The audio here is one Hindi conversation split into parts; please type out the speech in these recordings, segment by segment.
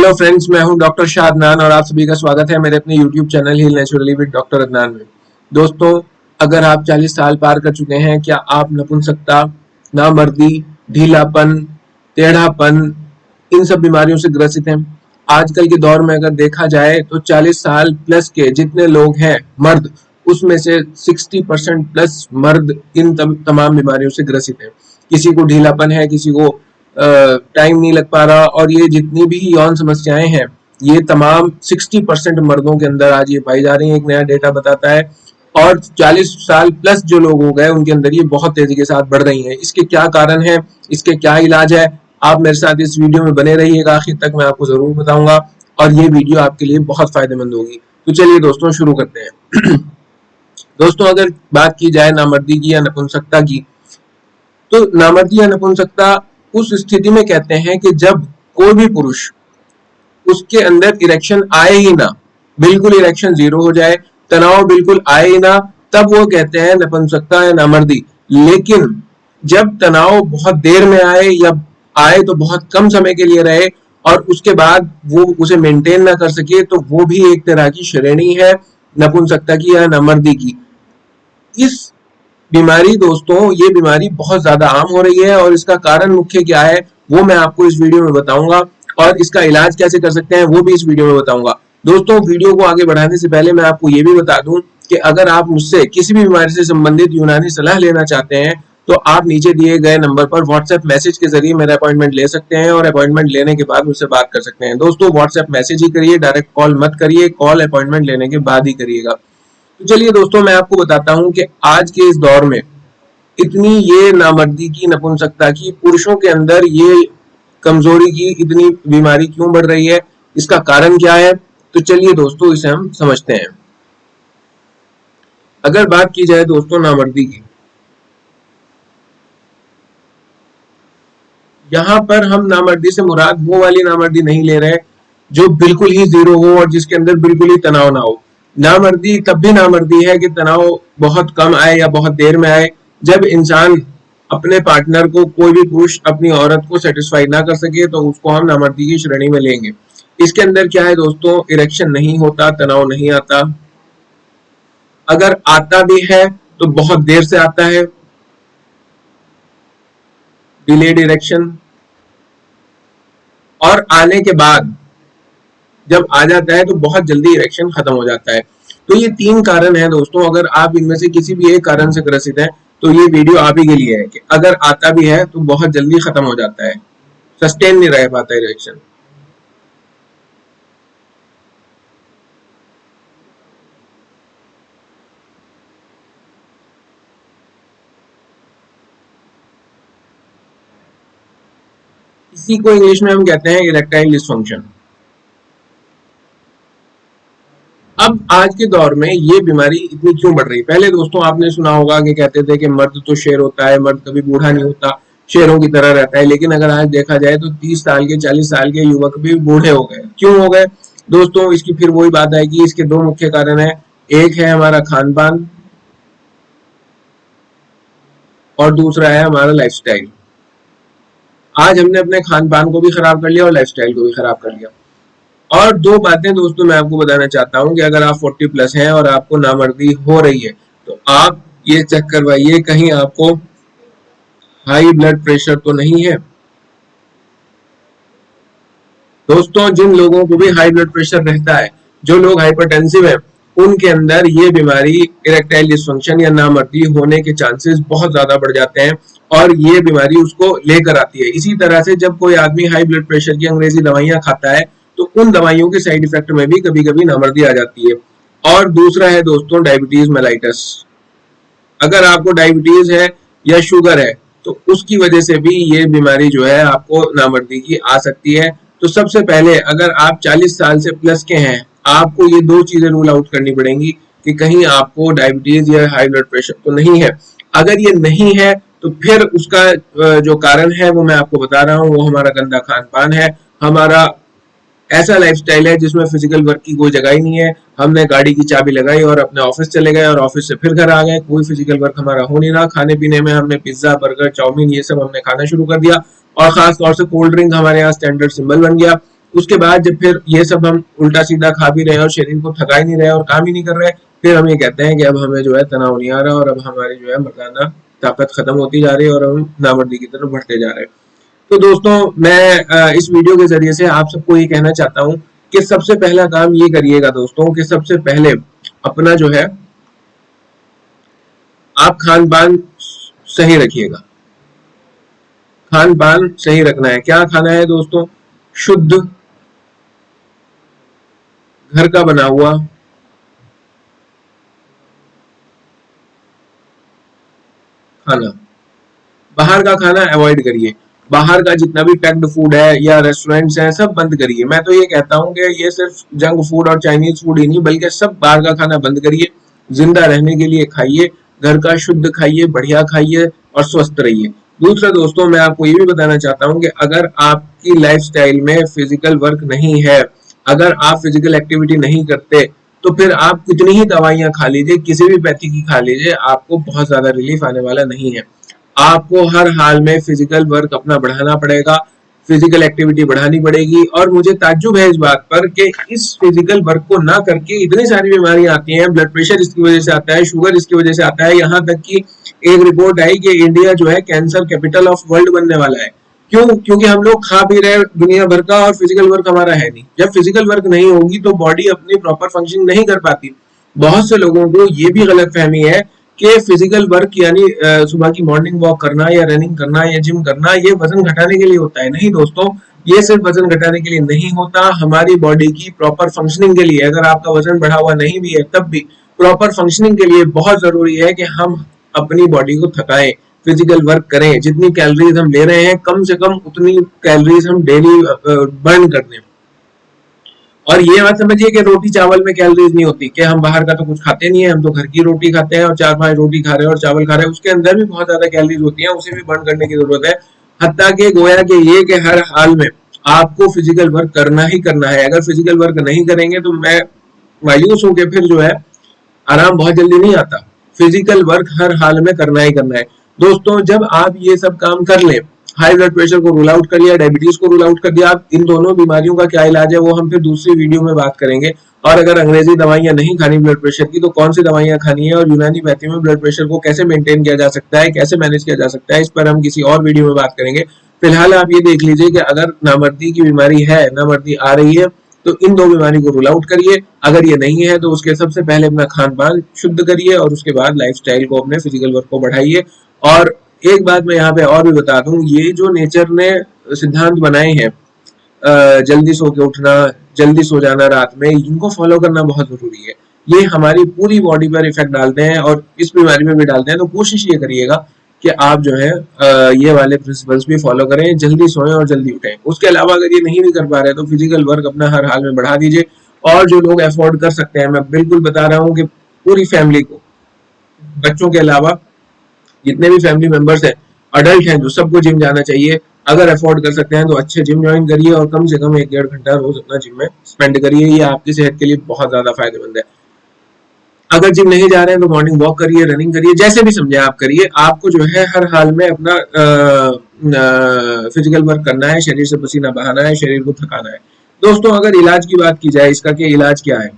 हेलो फ्रेंड्स, मैं हूं डॉक्टर शाह अदनान और आप सभी का स्वागत है मेरे अपने YouTube channel heal naturally with doctor Adnan में। दोस्तों, अगर आप 40 साल पार कर चुके हैं, क्या आप नपुंसकता, नामर्दी, ढीलापन, टेढ़ापन इन सब बीमारियों से ग्रसित हैं? आजकल के दौर में अगर देखा जाए तो 40 साल प्लस के जितने लोग हैं मर्द, उसमें से 60% प्लस मर्द इन तमाम बीमारियों से ग्रसित हैं। किसी को ढीलापन है, किसी को टाइम नहीं लग पा रहा, और ये जितनी भी यौन समस्याएं हैं ये तमाम 60% मर्दों के अंदर आज ये पाई जा रही है, एक नया डेटा बताता है। और 40 साल प्लस जो लोग हो गए उनके अंदर ये बहुत तेजी के साथ बढ़ रही हैं। इसके क्या कारण है, इसके क्या इलाज है, आप मेरे साथ इस वीडियो में बने रहिएगा, आखिर तक मैं आपको जरूर बताऊंगा और ये वीडियो आपके लिए बहुत फायदेमंद होगी। तो चलिए दोस्तों शुरू करते हैं। दोस्तों, अगर बात की जाए नामर्दी की या नपुंसकता की, तो नामर्दी या नपुंसकता उस स्थिति में कहते हैं कि जब कोई भी पुरुष, उसके अंदर इरेक्शन आए ही ना, बिल्कुल इरेक्शन जीरो हो जाए, तनाव बिल्कुल आए ही ना, तब वो कहते हैं नपुंसकता या नामर्दी। लेकिन जब तनाव बहुत देर में आए या आए तो बहुत कम समय के लिए रहे और उसके बाद वो उसे मेंटेन ना कर सके, तो वो भी एक तरह की श्रेणी है नपुंसकता की या नामर्दी की। इस बीमारी दोस्तों, ये बीमारी बहुत ज्यादा आम हो रही है और इसका कारण मुख्य क्या है वो मैं आपको इस वीडियो में बताऊंगा, और इसका इलाज कैसे कर सकते हैं वो भी इस वीडियो में बताऊंगा। दोस्तों, वीडियो को आगे बढ़ाने से पहले मैं आपको ये भी बता दूं कि अगर आप मुझसे किसी भी बीमारी से संबंधित यूनानी सलाह लेना चाहते हैं तो आप नीचे दिए गए नंबर पर व्हाट्सएप मैसेज के जरिए मेरा अपॉइंटमेंट ले सकते हैं और अपॉइंटमेंट लेने के बाद मुझसे बात कर सकते हैं। दोस्तों, व्हाट्सएप मैसेज ही करिए, डायरेक्ट कॉल मत करिए, कॉल अपॉइंटमेंट लेने के बाद ही करिएगा। तो चलिए दोस्तों, मैं आपको बताता हूं कि आज के इस दौर में इतनी ये नामर्दी की, नपुंसकता की, पुरुषों के अंदर ये कमजोरी की इतनी बीमारी क्यों बढ़ रही है, इसका कारण क्या है। तो चलिए दोस्तों, इसे हम समझते हैं। अगर बात की जाए दोस्तों नामर्दी की, यहां पर हम नामर्दी से मुराद वो वाली नामर्दी नहीं ले रहे जो बिल्कुल ही जीरो हो और जिसके अंदर बिल्कुल ही तनाव ना हो। नामर्दी तब भी नामर्दी है कि तनाव बहुत कम आए या बहुत देर में आए, जब इंसान अपने पार्टनर को, कोई भी पुरुष अपनी औरत को सेटिस्फाई ना कर सके तो उसको हम नामर्दी की श्रेणी में लेंगे। इसके अंदर क्या है दोस्तों, इरेक्शन नहीं होता, तनाव नहीं आता, अगर आता भी है तो बहुत देर से आता है, डिलेड इरेक्शन, और आने के बाद जब आ जाता है तो बहुत जल्दी इरेक्शन खत्म हो जाता है। तो ये 3 कारण हैं दोस्तों। अगर आप इनमें से किसी भी एक कारण से ग्रसित हैं तो ये वीडियो आप ही के लिए है कि अगर आता भी है तो बहुत जल्दी खत्म हो जाता है, सस्टेन नहीं रह पाता इरेक्शन। इसी को इंग्लिश में हम कहते हैं इरेक्टाइल डिसफंक्शन। अब आज के दौर में ये बीमारी इतनी क्यों बढ़ रही है? पहले दोस्तों आपने सुना होगा कि कहते थे कि मर्द तो शेर होता है, मर्द कभी बूढ़ा नहीं होता, शेरों की तरह रहता है। लेकिन अगर आज देखा जाए तो 30 साल के, 40 साल के युवक भी बूढ़े हो गए। क्यों हो गए दोस्तों? इसकी फिर वही बात आएगी। इसके 2 मुख्य कारण है, एक है हमारा खान पान और दूसरा है हमारा लाइफस्टाइल। आज हमने अपने खान पान को भी खराब कर लिया और लाइफस्टाइल को भी खराब कर लिया। और 2 बातें दोस्तों मैं आपको बताना चाहता हूं कि अगर आप 40 प्लस हैं और आपको नामर्दी हो रही है तो आप ये चेक करवाइए कहीं आपको हाई ब्लड प्रेशर तो नहीं है। दोस्तों, जिन लोगों को भी हाई ब्लड प्रेशर रहता है, जो लोग हाइपरटेंसिव हैं, उनके अंदर ये बीमारी इरेक्टाइल डिसफंक्शन या नामर्दी होने के चांसेस बहुत ज्यादा बढ़ जाते हैं और ये बीमारी उसको लेकर आती है। इसी तरह से जब कोई आदमी हाई ब्लड प्रेशर की अंग्रेजी दवाइयां खाता है तो उन दवाइयों के साइड इफेक्ट में भी कभी कभी नामर्दी आ जाती है। और दूसरा है दोस्तों डायबिटीज मेलाइटस। अगर आपको डायबिटीज है या शुगर है तो उसकी वजह से भी ये बीमारी जो है आपको नामर्दी की आ सकती है। तो सबसे पहले अगर आप 40 साल से प्लस के हैं, आपको ये 2 चीजें रूल आउट करनी पड़ेंगी कि कहीं आपको डायबिटीज या हाई ब्लड प्रेशर तो नहीं है। अगर ये नहीं है तो फिर उसका जो कारण है वो मैं आपको बता रहा हूँ, वो हमारा गंदा खान पान है, हमारा ऐसा लाइफस्टाइल है जिसमें फिजिकल वर्क की कोई जगह ही नहीं है। हमने गाड़ी की चाबी लगाई और अपने ऑफिस चले गए और ऑफिस से फिर घर आ गए, कोई फिजिकल वर्क हमारा हो नहीं रहा। खाने पीने में हमने पिज्जा, बर्गर, चाउमीन ये सब हमने खाना शुरू कर दिया और खास तौर से कोल्ड ड्रिंक हमारे यहाँ स्टैंडर्ड सिंबल बन गया। उसके बाद जब फिर ये सब हम उल्टा सीधा खा भी रहे हैं और शरीर को थका ही नहीं रहे और काम ही नहीं कर रहे, फिर हम ये कहते हैं कि अब हमें जो है तनाव नहीं आ रहा और अब हमारी जो है मर्दाना ताकत खत्म होती जा रही है और हम नामर्दी की तरफ बढ़ते जा रहे हैं। तो दोस्तों मैं इस वीडियो के जरिए से आप सबको ये कहना चाहता हूँ कि सबसे पहला काम ये करिएगा दोस्तों कि सबसे पहले अपना जो है आप खान पान सही रखिएगा। खान पान सही रखना है। क्या खाना है दोस्तों? शुद्ध घर का बना हुआ खाना। बाहर का खाना अवॉइड करिए। बाहर का जितना भी पैक्ड फूड है या रेस्टोरेंट्स हैं सब बंद करिए। मैं तो ये कहता हूँ कि ये सिर्फ जंक फूड और चाइनीज फूड ही नहीं बल्कि सब बाहर का खाना बंद करिए। जिंदा रहने के लिए खाइए, घर का शुद्ध खाइए, बढ़िया खाइए और स्वस्थ रहिए। दूसरा दोस्तों मैं आपको ये भी बताना चाहता हूँ कि अगर आपकी लाइफस्टाइल में फिजिकल वर्क नहीं है, अगर आप फिजिकल एक्टिविटी नहीं करते, तो फिर आप कितनी ही दवाइयां खा लीजिए, किसी भी पैथी की खा लीजिए, आपको बहुत ज्यादा रिलीफ आने वाला नहीं है। आपको हर हाल में फिजिकल वर्क अपना बढ़ाना पड़ेगा, फिजिकल एक्टिविटी बढ़ानी पड़ेगी। और मुझे ताज्जुब है इस बात पर कि इस फिजिकल वर्क को ना करके इतनी सारी बीमारियां आती हैं। ब्लड प्रेशर इसकी वजह से आता है, शुगर इसकी वजह से आता है, यहाँ तक कि एक रिपोर्ट आई कि इंडिया जो है कैंसर कैपिटल ऑफ वर्ल्ड बनने वाला है। क्यों? क्योंकि हम लोग खा पी रहे दुनिया भर का और फिजिकल वर्क हमारा है नहीं। जब फिजिकल वर्क नहीं होगी तो बॉडी अपनी प्रॉपर फंक्शनिंग नहीं कर पाती। बहुत से लोगों को ये भी गलत फहमी है कि फिजिकल वर्क यानी सुबह की मॉर्निंग वॉक करना या रनिंग करना या जिम करना ये वजन घटाने के लिए होता है। नहीं दोस्तों, ये सिर्फ वजन घटाने के लिए नहीं होता, हमारी बॉडी की प्रॉपर फंक्शनिंग के लिए। अगर आपका वजन बढ़ा हुआ नहीं भी है तब भी प्रॉपर फंक्शनिंग के लिए बहुत जरूरी है कि हम अपनी बॉडी को थकाएं, फिजिकल वर्क करें। जितनी कैलोरीज हम ले रहे हैं कम से कम उतनी कैलोरीज हम डेली बर्न कर दें। और ये बात समझिए कि रोटी चावल में कैलोरीज नहीं होती कि हम बाहर का तो कुछ खाते नहीं है, हम तो घर की रोटी खाते हैं और 4-5 रोटी खा रहे हैं और चावल खा रहे हैं, उसके अंदर भी बहुत ज्यादा कैलोरीज होती हैं, उसे भी बर्न करने की जरूरत है। हत्ता के गोया के ये कि हर हाल में आपको फिजिकल वर्क करना ही करना है। अगर फिजिकल वर्क नहीं करेंगे तो मैं मायूस हूं कि फिर जो है आराम बहुत जल्दी नहीं आता। फिजिकल वर्क हर हाल में करना ही करना है। दोस्तों जब आप ये सब काम कर लें, हाई ब्लड प्रेशर को रूल आउट कर लिया, डायबिटीज को रूल आउट कर दिया, आप इन दोनों बीमारियों का क्या इलाज है वो हम फिर दूसरी वीडियो में बात करेंगे। और अगर अंग्रेजी दवाइयां नहीं खानी ब्लड प्रेशर की तो कौन सी दवाइयां खानी है और यूनानी पैथी में ब्लड प्रेशर को कैसे मेंटेन किया जा सकता है, कैसे मैनेज किया जा सकता है, इस पर हम किसी और वीडियो में बात करेंगे। फिलहाल आप ये देख लीजिए कि अगर नामर्दी की बीमारी है, नामर्दी आ रही है, तो इन दो बीमारी को रूल आउट करिए। अगर ये नहीं है तो उसके सबसे पहले अपना खान पान शुद्ध करिए और उसके बाद लाइफस्टाइल को, अपने फिजिकल वर्क को बढ़ाइए। और एक बात मैं यहाँ पे और भी बता दूं, ये जो नेचर ने सिद्धांत बनाए हैं, जल्दी सो के उठना, जल्दी सो जाना रात में, इनको फॉलो करना बहुत जरूरी है। ये हमारी पूरी बॉडी पर इफेक्ट डालते हैं और इस बीमारी में भी डालते हैं। तो कोशिश ये करिएगा कि आप जो है ये वाले प्रिंसिपल्स भी फॉलो करें, जल्दी सोएं और जल्दी उठें। उसके अलावा अगर ये नहीं भी कर पा रहे तो फिजिकल वर्क अपना हर हाल में बढ़ा दीजिए। और जो लोग अफोर्ड कर सकते हैं, मैं बिल्कुल बता रहा हूँ कि पूरी फैमिली को, बच्चों के अलावा जितने भी फैमिली मेंबर्स हैं, अडल्ट हैं, जो सबको जिम जाना चाहिए। अगर अफोर्ड कर सकते हैं तो अच्छे जिम ज्वाइन करिए और कम से कम 1-1.5 घंटा रोज अपना जिम में स्पेंड करिए। ये आपकी सेहत के लिए बहुत ज्यादा फायदेमंद है। अगर जिम नहीं जा रहे हैं तो मॉर्निंग वॉक करिए, रनिंग करिए, जैसे भी समझे आप करिए। आपको जो है हर हाल में अपना फिजिकल वर्क करना है, शरीर से पसीना बहाना है, शरीर को थकाना है। दोस्तों अगर इलाज की बात की जाए, इसका कि इलाज क्या है,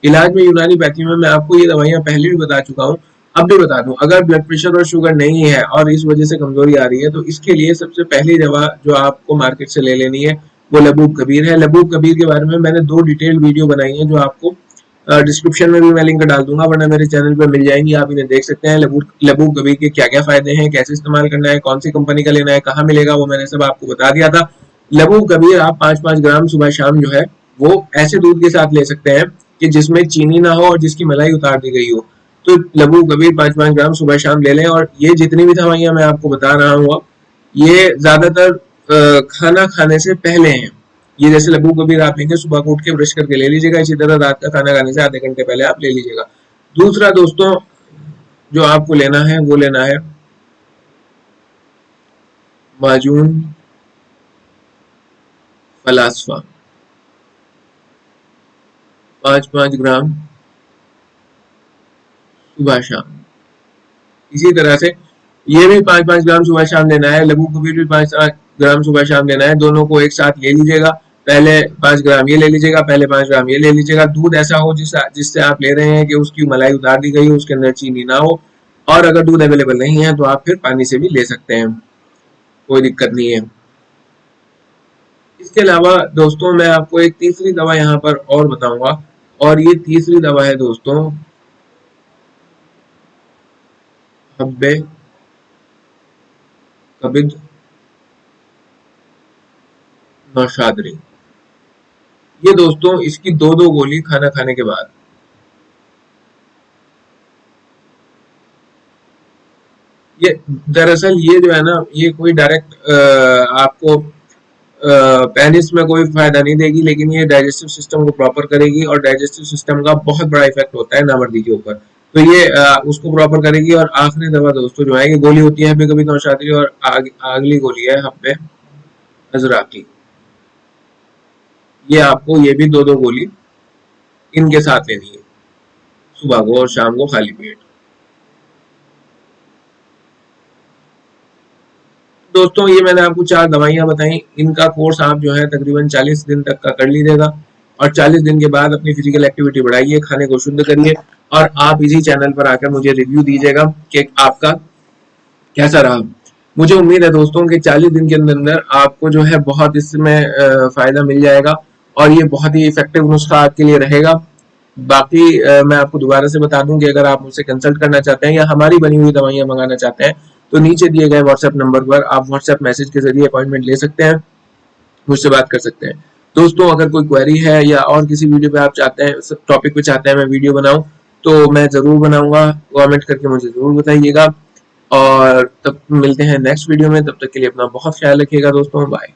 इलाज में यूनानी पैथी में मैं आपको ये दवाइयां पहले भी बता चुका हूँ, अब भी बता दूं। अगर ब्लड प्रेशर और शुगर नहीं है और इस वजह से कमजोरी आ रही है तो इसके लिए सबसे पहली दवा जो आपको मार्केट से ले लेनी है वो लबूब कबीर है। लबूब कबीर के बारे में मैंने 2 डिटेल वीडियो बनाई है जो आपको डिस्क्रिप्शन में भी मैं लिंक डाल दूंगा, वरना मेरे चैनल पर मिल जाएंगी, आप इन्हें देख सकते हैं। लबूब कबीर के क्या क्या फायदे हैं, कैसे इस्तेमाल करना है, कौन सी कंपनी का लेना है, कहाँ मिलेगा, वो मैंने सब आपको बता दिया था। लबूब कबीर आप 5-5 ग्राम सुबह शाम जो है वो ऐसे दूध के साथ ले सकते हैं कि जिसमें चीनी ना हो और जिसकी मलाई उतार दी गई हो। तो लबूब कबीर 5-5 ग्राम सुबह शाम ले लें। और ये जितनी भी दवाइयां मैं आपको बता रहा हूँ ये ज्यादातर खाना खाने से पहले हैं। ये जैसे लबूब कबीर आप लेंगे सुबह को उठ के ब्रश करके ले लीजिएगा, इसी तरह रात का खाना खाने से आधे घंटे पहले आप ले लीजिएगा। दूसरा दोस्तों जो आपको लेना है वो लेना है माजून फलास्फा, 5-5 ग्राम सुबह शाम। इसी तरह से ये भी 5-5 ग्राम सुबह शाम लेना है, लबूब कबीर भी 5 ग्राम सुबह शाम लेना है। दोनों को एक साथ ले लीजिएगा। पहले 5 ग्राम ये ले लीजिएगा, पहले 5 ग्राम ये ले लीजिएगा। दूध ऐसा हो जिससे आप ले रहे हैं कि उसकी मलाई उतार दी गई हो, उसके अंदर चीनी ना हो। और अगर दूध अवेलेबल नहीं है तो आप फिर पानी से भी ले सकते हैं, कोई दिक्कत नहीं है। इसके अलावा दोस्तों मैं आपको एक तीसरी दवा यहाँ पर और बताऊंगा, और ये तीसरी दवा है दोस्तों हब्बे कबिद नौशादरी। ये दोस्तों इसकी दो दो गोली खाना खाने के बाद, ये दरअसल ये जो है ना, ये कोई डायरेक्ट आपको पेनिस में कोई फायदा नहीं देगी, लेकिन ये डाइजेस्टिव सिस्टम को प्रॉपर करेगी, और डाइजेस्टिव सिस्टम का बहुत बड़ा इफेक्ट होता है नामर्दी के ऊपर। तो ये उसको प्रॉपर करेगी। और आखिरी दवा दोस्तों जो है, ये गोली होती है हब्बे कभी नौशादरी, और अगली गोली है हब्बे अजराकी। ये आपको ये भी दो दो गोली इनके साथ लेनी है, सुबह को और शाम को खाली पेट। दोस्तों ये मैंने आपको 4 दवाइयां बताई, इनका कोर्स आप जो है तकरीबन 40 दिन तक का कर लीजिएगा। और 40 दिन के बाद अपनी फिजिकल एक्टिविटी बढ़ाइए, खाने को शुद्ध करिए, और आप इसी चैनल पर आकर मुझे रिव्यू दीजिएगा कि आपका कैसा रहा। मुझे उम्मीद है दोस्तों कि 40 दिन के अंदर अंदर आपको जो है बहुत इसमें फायदा मिल जाएगा, और ये बहुत ही इफेक्टिव नुस्खा आपके लिए रहेगा। बाकी मैं आपको दोबारा से बता दूं कि अगर आप मुझसे कंसल्ट करना चाहते हैं या हमारी बनी हुई दवाइयां मंगाना चाहते हैं, तो नीचे दिए गए व्हाट्सएप नंबर पर आप व्हाट्सएप मैसेज के जरिए अपॉइंटमेंट ले सकते हैं, मुझसे बात कर सकते हैं। दोस्तों अगर कोई क्वेरी है या और किसी वीडियो पे आप चाहते हैं, टॉपिक पे चाहते हैं मैं वीडियो बनाऊं, तो मैं जरूर बनाऊंगा। कमेंट करके मुझे जरूर बताइएगा, और तब मिलते हैं नेक्स्ट वीडियो में। तब तक के लिए अपना बहुत ख्याल रखिएगा दोस्तों, बाय।